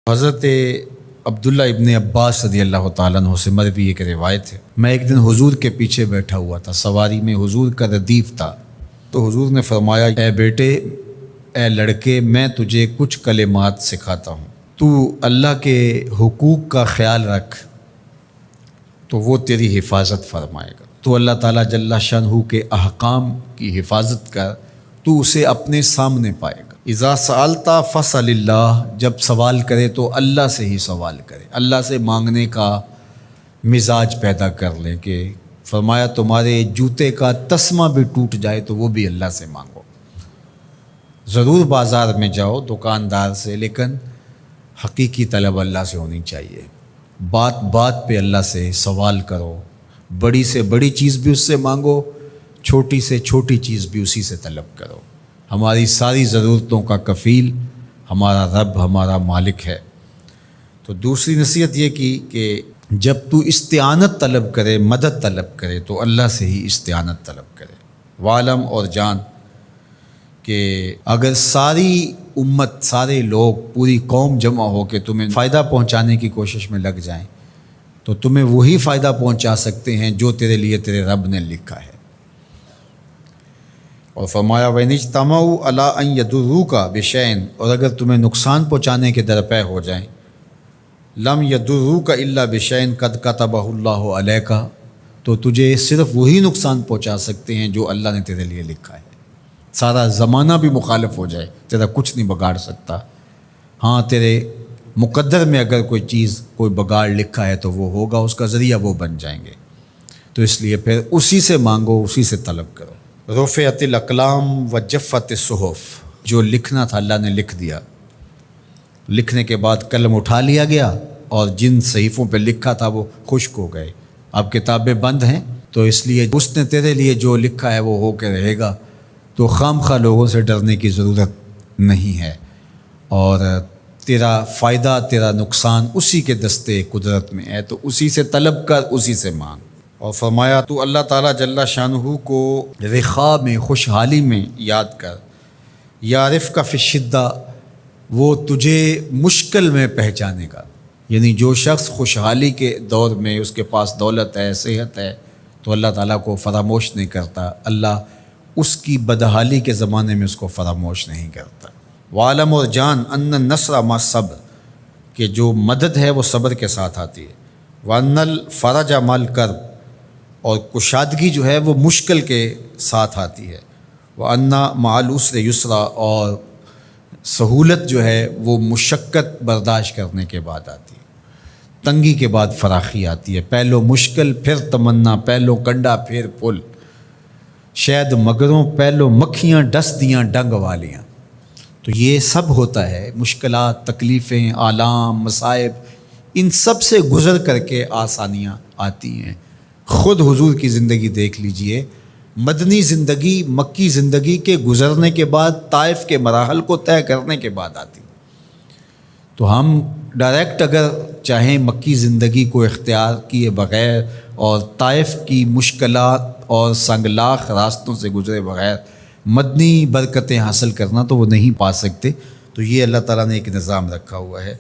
حضرت عبداللہ ابن عباس رضی اللہ تعالیٰ عنہ سے مروی ایک روایت ہے، میں ایک دن حضور کے پیچھے بیٹھا ہوا تھا، سواری میں حضور کا ردیف تھا، تو حضور نے فرمایا، اے بیٹے، اے لڑکے، میں تجھے کچھ کلمات سکھاتا ہوں، تو اللہ کے حقوق کا خیال رکھ تو وہ تیری حفاظت فرمائے گا۔ تو اللہ تعالیٰ جل شانہ کے احکام کی حفاظت کر، تو اسے اپنے سامنے پائے گا۔ اذا سألت فاسأل اللہ، جب سوال کرے تو اللہ سے ہی سوال کرے، اللہ سے مانگنے کا مزاج پیدا کر لیں کہ فرمایا تمہارے جوتے کا تسمہ بھی ٹوٹ جائے تو وہ بھی اللہ سے مانگو۔ ضرور بازار میں جاؤ دکاندار سے، لیکن حقیقی طلب اللہ سے ہونی چاہیے۔ بات بات پہ اللہ سے سوال کرو، بڑی سے بڑی چیز بھی اس سے مانگو، چھوٹی سے چھوٹی چیز بھی اسی سے طلب کرو۔ ہماری ساری ضرورتوں کا کفیل ہمارا رب، ہمارا مالک ہے۔ تو دوسری نصیحت یہ کی کہ جب تو استعانت طلب کرے، مدد طلب کرے تو اللہ سے ہی استعانت طلب کرے۔ وعلم، اور جان کہ اگر ساری امت، سارے لوگ، پوری قوم جمع ہو کے تمہیں فائدہ پہنچانے کی کوشش میں لگ جائیں تو تمہیں وہی فائدہ پہنچا سکتے ہیں جو تیرے لیے تیرے رب نے لکھا ہے۔ اور فرمایا وَإِنِ اجْتَمَعُوا عَلَىٰ أَن يَضُرُّوكَ بِشَيْءٍ، اور اگر تمہیں نقصان پہنچانے کے درپے ہو جائیں، لَمْ يَضُرُّوكَ إِلَّا بِشَيْءٍ قَدْ كَتَبَهُ اللَّهُ عَلَيْكَ، تو تجھے صرف وہی نقصان پہنچا سکتے ہیں جو اللہ نے تیرے لیے لکھا ہے۔ سارا زمانہ بھی مخالف ہو جائے، تیرا کچھ نہیں بگاڑ سکتا۔ ہاں، تیرے مقدر میں اگر کوئی چیز، کوئی بگاڑ لکھا ہے تو وہ ہوگا، اس کا ذریعہ وہ بن جائیں گے۔ تو اس لیے پھر اسی سے مانگو، اسی سے طلب کرو۔ رفعت الاقلام وجفت الصحف، جو لکھنا تھا اللہ نے لکھ دیا، لکھنے کے بعد قلم اٹھا لیا گیا اور جن صحیفوں پہ لکھا تھا وہ خشک ہو گئے۔ اب کتابیں بند ہیں، تو اس لیے اس نے تیرے لیے جو لکھا ہے وہ ہو کے رہے گا، تو خام خواہ لوگوں سے ڈرنے کی ضرورت نہیں ہے، اور تیرا فائدہ، تیرا نقصان اسی کے دستے قدرت میں ہے، تو اسی سے طلب کر، اسی سے مانگ۔ اور فرمایا تو اللہ تعالیٰ جل شانہ کو رخاء میں، خوشحالی میں یاد کر، یعرفک فی الشدہ، وہ تجھے مشکل میں پہچانے گا۔ یعنی جو شخص خوشحالی کے دور میں اس کے پاس دولت ہے، صحت ہے، تو اللہ تعالیٰ کو فراموش نہیں کرتا، اللہ اس کی بدحالی کے زمانے میں اس کو فراموش نہیں کرتا۔ وعلم، اور جان، ان النصر مع الصبر، کہ جو مدد ہے وہ صبر کے ساتھ آتی ہے۔ وان الفرج مع الکرب، اور کشادگی جو ہے وہ مشکل کے ساتھ آتی ہے۔ وَأَنَّ مَعَ الْعُسْرِ يُسْرًا، اور سہولت جو ہے وہ مشقت برداشت کرنے کے بعد آتی ہے، تنگی کے بعد فراخی آتی ہے۔ پہلو مشکل پھر تمنا، پہلو کنڈا پھر پھول، شاید مگروں پہلو مکھیاں ڈس دیاں ڈنگ والیاں۔ تو یہ سب ہوتا ہے، مشکلات، تکلیفیں، آلام، مصائب، ان سب سے گزر کر کے آسانیاں آتی ہیں۔ خود حضور کی زندگی دیکھ لیجئے، مدنی زندگی مکی زندگی کے گزرنے کے بعد، طائف کے مراحل کو طے کرنے کے بعد آتی۔ تو ہم ڈائریکٹ اگر چاہیں مکی زندگی کو اختیار کیے بغیر اور طائف کی مشکلات اور سنگلاخ راستوں سے گزرے بغیر مدنی برکتیں حاصل کرنا، تو وہ نہیں پا سکتے۔ تو یہ اللہ تعالیٰ نے ایک نظام رکھا ہوا ہے۔